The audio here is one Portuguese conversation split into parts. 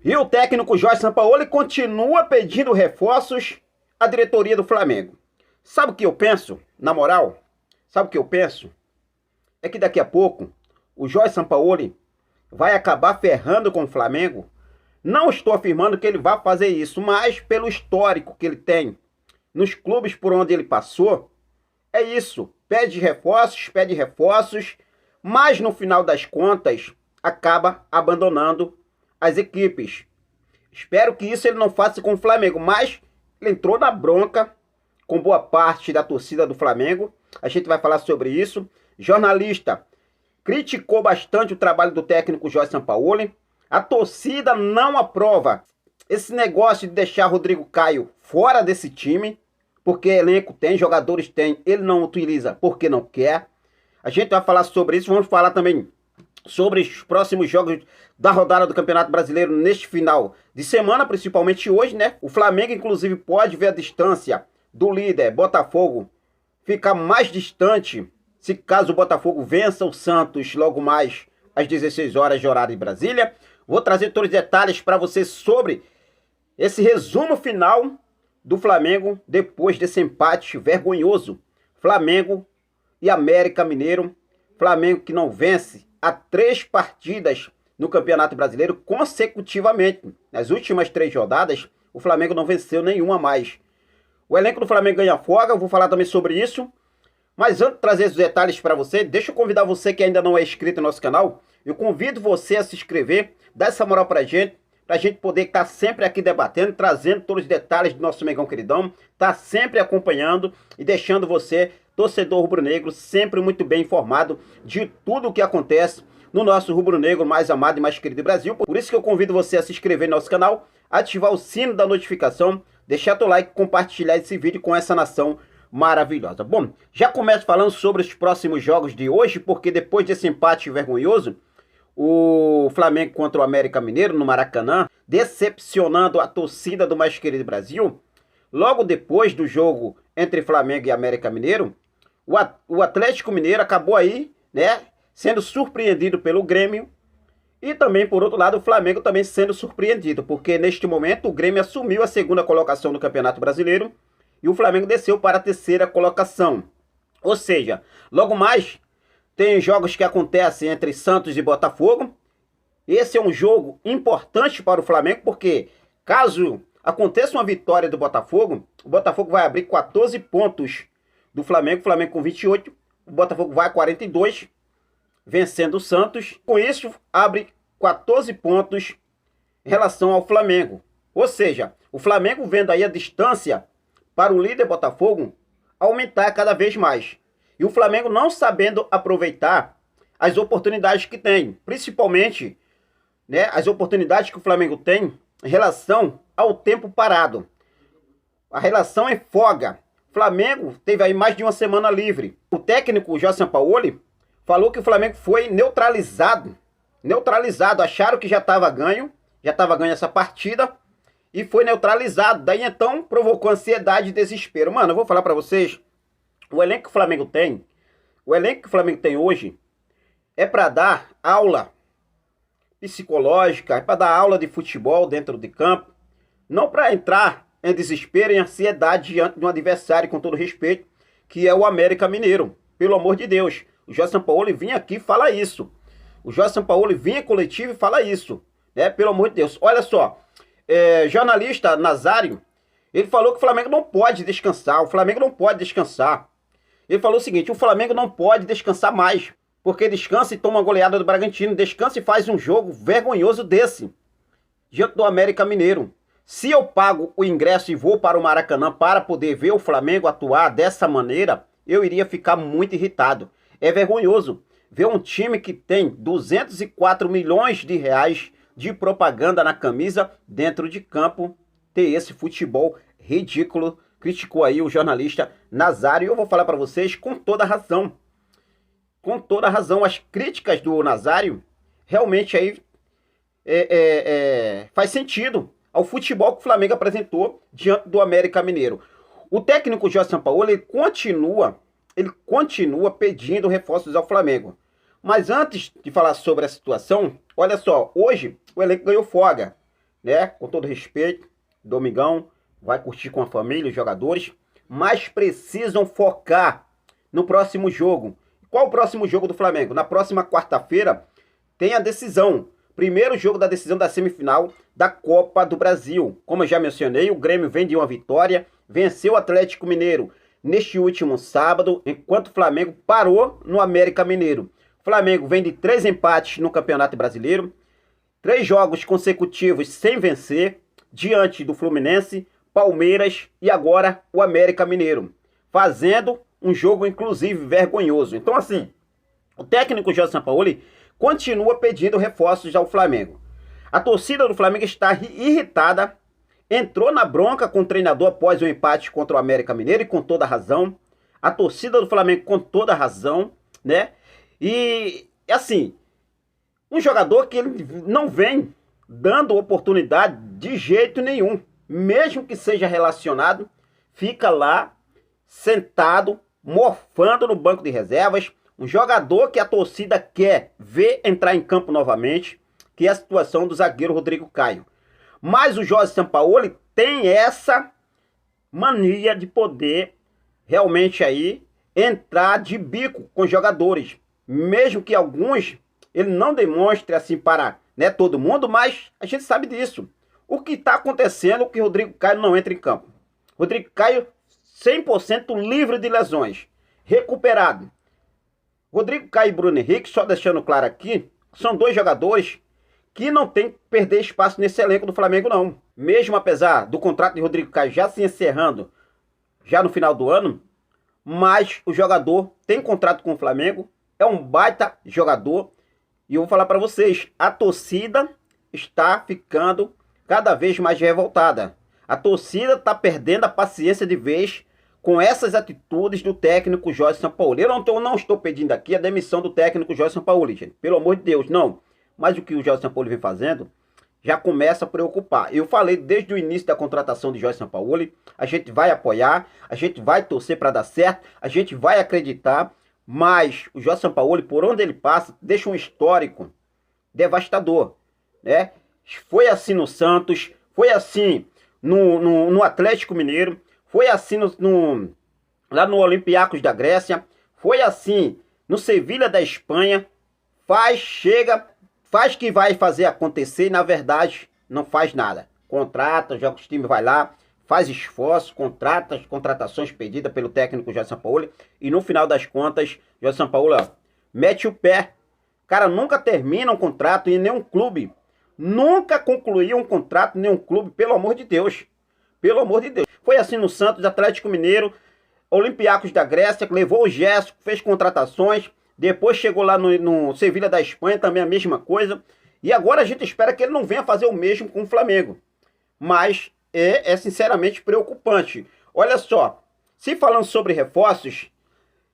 E o técnico Jorge Sampaoli continua pedindo reforços à diretoria do Flamengo. Sabe o que eu penso? Na moral, sabe o que eu penso? É que daqui a pouco o Jorge Sampaoli vai acabar ferrando com o Flamengo. Não estou afirmando que ele vai fazer isso, mas pelo histórico que ele tem nos clubes por onde ele passou, é isso. Pede reforços, mas no final das contas acaba abandonando as equipes. Espero que isso ele não faça com o Flamengo, mas ele entrou na bronca com boa parte da torcida do Flamengo. A gente vai falar sobre isso. Jornalista criticou bastante o trabalho do técnico Jorge Sampaoli. A torcida não aprova esse negócio de deixar Rodrigo Caio fora desse time, porque elenco tem, jogadores tem, ele não utiliza porque não quer. A gente vai falar sobre isso, vamos falar também sobre os próximos jogos da rodada do Campeonato Brasileiro neste final de semana, principalmente hoje, né? O Flamengo, inclusive, pode ver a distância do líder Botafogo ficar mais distante se caso o Botafogo vença o Santos logo mais às 16 horas de horário de Brasília. Vou trazer todos os detalhes para você sobre esse resumo final do Flamengo depois desse empate vergonhoso. Flamengo e América Mineiro. Flamengo que não vence há 3 partidas no Campeonato Brasileiro consecutivamente. Nas últimas 3 rodadas, o Flamengo não venceu nenhuma a mais. O elenco do Flamengo ganha folga, eu vou falar também sobre isso. Mas antes de trazer os detalhes para você, deixa eu convidar você que ainda não é inscrito no nosso canal. Eu convido você a se inscrever, dar essa moral pra gente poder estar sempre aqui debatendo, trazendo todos os detalhes do nosso Mengão queridão, tá sempre acompanhando e deixando você, torcedor rubro-negro, sempre muito bem informado de tudo o que acontece no nosso rubro-negro mais amado e mais querido do Brasil. Por isso que eu convido você a se inscrever no nosso canal, ativar o sino da notificação, deixar teu like e compartilhar esse vídeo com essa nação maravilhosa. Bom, já começo falando sobre os próximos jogos de hoje, porque depois desse empate vergonhoso, o Flamengo contra o América Mineiro no Maracanã, decepcionando a torcida do mais querido Brasil, logo depois do jogo entre Flamengo e América Mineiro, o Atlético Mineiro acabou aí, né, sendo surpreendido pelo Grêmio, e também, por outro lado, o Flamengo também sendo surpreendido, porque neste momento o Grêmio assumiu a 2ª colocação no Campeonato Brasileiro e o Flamengo desceu para a 3ª colocação. Ou seja, logo mais tem jogos que acontecem entre Santos e Botafogo. Esse é um jogo importante para o Flamengo, porque caso aconteça uma vitória do Botafogo, o Botafogo vai abrir 14 pontos do Flamengo, o Flamengo com 28, o Botafogo vai a 42, vencendo o Santos. Com isso, abre 14 pontos em relação ao Flamengo. Ou seja, o Flamengo vendo aí a distância para o líder Botafogo aumentar cada vez mais. E o Flamengo não sabendo aproveitar as oportunidades que tem, principalmente, né, as oportunidades que o Flamengo tem em relação ao tempo parado. A relação é folga. O Flamengo teve aí mais de uma semana livre. O técnico Jorge Sampaoli falou que o Flamengo foi neutralizado. Acharam que já estava ganho essa partida e foi neutralizado. Daí então provocou ansiedade e desespero. Mano, eu vou falar para vocês, o elenco que o Flamengo tem hoje é para dar aula psicológica, é para dar aula de futebol dentro de campo, não para entrar em desespero e ansiedade diante de um adversário, com todo respeito, que é o América Mineiro. Pelo amor de Deus, o Jorge Sampaoli vinha aqui e fala isso. O Jorge Sampaoli vinha coletivo e fala isso, né? Pelo amor de Deus. Olha só, jornalista Nazário, ele falou que o Flamengo não pode descansar, Ele falou o seguinte, o Flamengo não pode descansar mais, porque descansa e toma uma goleada do Bragantino, descansa e faz um jogo vergonhoso desse, diante do América Mineiro. Se eu pago o ingresso e vou para o Maracanã para poder ver o Flamengo atuar dessa maneira, eu iria ficar muito irritado. É vergonhoso ver um time que tem 204 milhões de reais de propaganda na camisa dentro de campo ter esse futebol ridículo. Criticou aí o jornalista Nazário, e eu vou falar para vocês com toda razão. Com toda razão, as críticas do Nazário realmente aí faz sentido ao futebol que o Flamengo apresentou diante do América Mineiro. O técnico Jorge Sampaoli, ele continua pedindo reforços ao Flamengo. Mas antes de falar sobre a situação, olha só, hoje o elenco ganhou folga, né? Com todo respeito, domingão, vai curtir com a família, os jogadores, mas precisam focar no próximo jogo. Qual o próximo jogo do Flamengo? Na próxima quarta-feira tem a decisão. Primeiro jogo da decisão da semifinal da Copa do Brasil. Como eu já mencionei, o Grêmio vem de uma vitória, venceu o Atlético Mineiro neste último sábado, enquanto o Flamengo parou no América Mineiro. O Flamengo vem de 3 empates no Campeonato Brasileiro, 3 jogos consecutivos sem vencer, diante do Fluminense, Palmeiras e agora o América Mineiro, fazendo um jogo inclusive vergonhoso. Então assim, o técnico Jorge Sampaoli continua pedindo reforços ao Flamengo. A torcida do Flamengo está irritada, entrou na bronca com o treinador após o empate contra o América Mineiro e com toda a razão. A torcida do Flamengo com toda a razão, né? E assim, um jogador que ele não vem dando oportunidade de jeito nenhum, mesmo que seja relacionado, fica lá sentado, morfando no banco de reservas. Um jogador que a torcida quer ver entrar em campo novamente, que é a situação do zagueiro Rodrigo Caio. Mas o Jorge Sampaoli tem essa mania de poder realmente aí entrar de bico com jogadores, mesmo que alguns ele não demonstre assim para, né, todo mundo, mas a gente sabe disso. O que está acontecendo é que o Rodrigo Caio não entra em campo. Rodrigo Caio 100% livre de lesões, recuperado. Rodrigo Caio e Bruno Henrique, só deixando claro aqui, são 2 jogadores que não tem que perder espaço nesse elenco do Flamengo não. Mesmo apesar do contrato de Rodrigo Caio já se encerrando, já no final do ano, mas o jogador tem contrato com o Flamengo, é um baita jogador, e eu vou falar para vocês, a torcida está ficando cada vez mais revoltada. A torcida está perdendo a paciência de vez com essas atitudes do técnico Jorge Sampaoli. Eu não estou pedindo aqui a demissão do técnico Jorge Sampaoli, gente. Pelo amor de Deus, não. Mas o que o Jorge Sampaoli vem fazendo já começa a preocupar. Eu falei desde o início da contratação de Jorge Sampaoli, a gente vai apoiar, a gente vai torcer para dar certo, a gente vai acreditar, mas o Jorge Sampaoli, por onde ele passa, deixa um histórico devastador, né? Foi assim no Santos, foi assim no Atlético Mineiro, foi assim lá no Olympiacos da Grécia, foi assim no Sevilha da Espanha. Faz que vai fazer acontecer e na verdade não faz nada. Contrata, joga os times, vai lá, faz esforço, contratações pedidas pelo técnico Jorge Sampaoli e no final das contas, Jorge Sampaoli, ó, mete o pé. Cara, nunca termina um contrato em nenhum clube. Nunca concluiu um contrato em nenhum clube, pelo amor de Deus. Pelo amor de Deus. Foi assim no Santos, Atlético Mineiro, Olympiacos da Grécia, levou o Gerson, fez contratações, depois chegou lá no Sevilha da Espanha, também a mesma coisa. E agora a gente espera que ele não venha fazer o mesmo com o Flamengo. Mas é sinceramente preocupante. Olha só, se falando sobre reforços,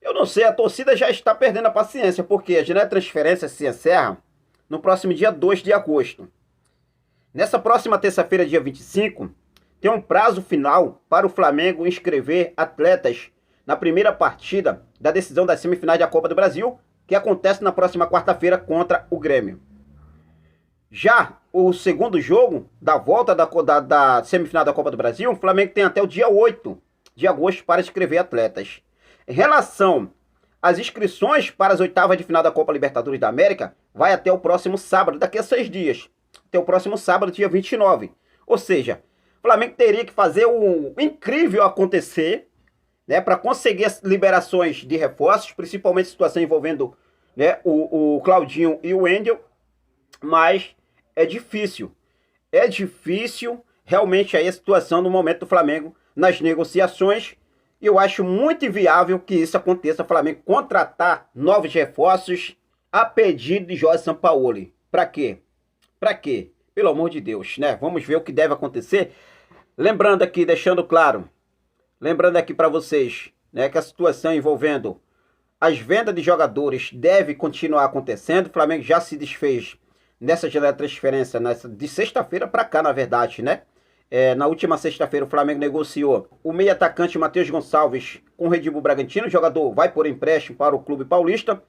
eu não sei, a torcida já está perdendo a paciência, porque a janela de transferência se encerra no próximo dia 2 de agosto. Nessa próxima terça-feira, dia 25, tem um prazo final para o Flamengo inscrever atletas na primeira partida da decisão das semifinais da Copa do Brasil, que acontece na próxima quarta-feira contra o Grêmio. Já o segundo jogo da volta da semifinal da Copa do Brasil, o Flamengo tem até o dia 8 de agosto para inscrever atletas. Em relação às inscrições para as oitavas de final da Copa Libertadores da América, vai até o próximo sábado, daqui a 6 dias. Até o próximo sábado, dia 29. Ou seja, o Flamengo teria que fazer o incrível acontecer, né, para conseguir as liberações de reforços, principalmente situação envolvendo, né, o Claudinho e o Wendel, mas é difícil realmente aí a situação no momento do Flamengo nas negociações, e eu acho muito inviável que isso aconteça, o Flamengo contratar novos reforços a pedido de Jorge Sampaoli. Para quê? Para quê? Pelo amor de Deus, né? Vamos ver o que deve acontecer. Lembrando aqui, deixando claro, lembrando aqui para vocês, né, que a situação envolvendo as vendas de jogadores deve continuar acontecendo. O Flamengo já se desfez nessa janela de transferência de sexta-feira para cá, na verdade, né? Na última sexta-feira o Flamengo negociou o meio atacante Matheus Gonçalves com o Red Bull Bragantino. O jogador vai por empréstimo para o Clube Paulista.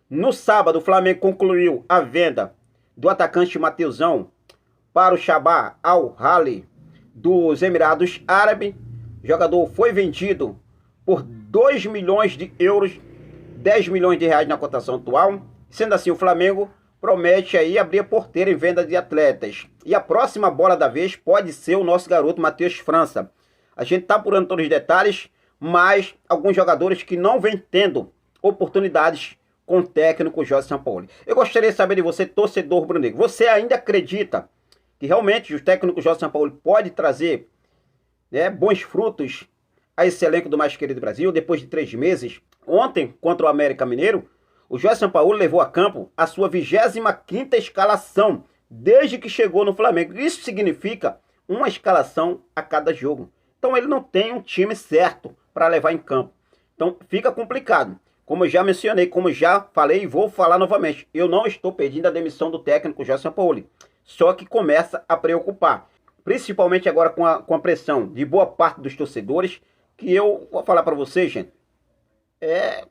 No sábado o Flamengo concluiu a venda do atacante Mateusão para o Shabab Al-Ahly dos Emirados Árabes. O jogador foi vendido por 2 milhões de euros, 10 milhões de reais na cotação atual. Sendo assim, o Flamengo promete aí abrir a porteira em venda de atletas. E a próxima bola da vez pode ser o nosso garoto Matheus França. A gente está apurando todos os detalhes, mas alguns jogadores que não vêm tendo oportunidades com o técnico Jorge Sampaoli. Eu gostaria de saber de você, torcedor rubro-negro. Você ainda acredita que realmente o técnico Jorge Sampaoli pode trazer, né, bons frutos a esse elenco do mais querido Brasil depois de 3 meses? Ontem, contra o América Mineiro, o Jorge Sampaoli levou a campo a sua 25ª escalação desde que chegou no Flamengo. Isso significa uma escalação a cada jogo. Então ele não tem um time certo para levar em campo. Então fica complicado. Como eu já mencionei, como já falei e vou falar novamente, eu não estou pedindo a demissão do técnico Jorge Sampaoli. Só que começa a preocupar. Principalmente agora com a pressão de boa parte dos torcedores, que eu vou falar para vocês, gente, é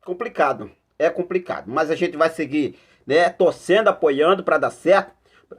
complicado. É complicado, mas a gente vai seguir, né, torcendo, apoiando para dar certo.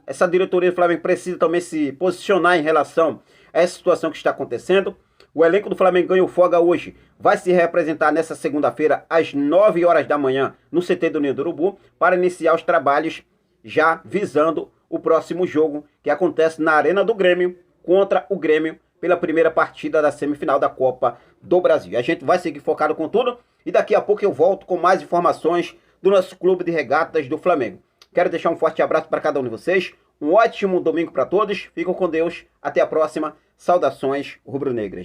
Essa diretoria do Flamengo precisa também se posicionar em relação a essa situação que está acontecendo. O elenco do Flamengo ganhou folga hoje. Vai se representar nessa segunda-feira às 9 horas da manhã no CT do Ninho do Urubu para iniciar os trabalhos já visando o próximo jogo que acontece na Arena do Grêmio contra o Grêmio pela primeira partida da semifinal da Copa do Brasil. A gente vai seguir focado com tudo e daqui a pouco eu volto com mais informações do nosso clube de regatas do Flamengo. Quero deixar um forte abraço para cada um de vocês, um ótimo domingo para todos, fiquem com Deus, até a próxima, saudações rubro-negras.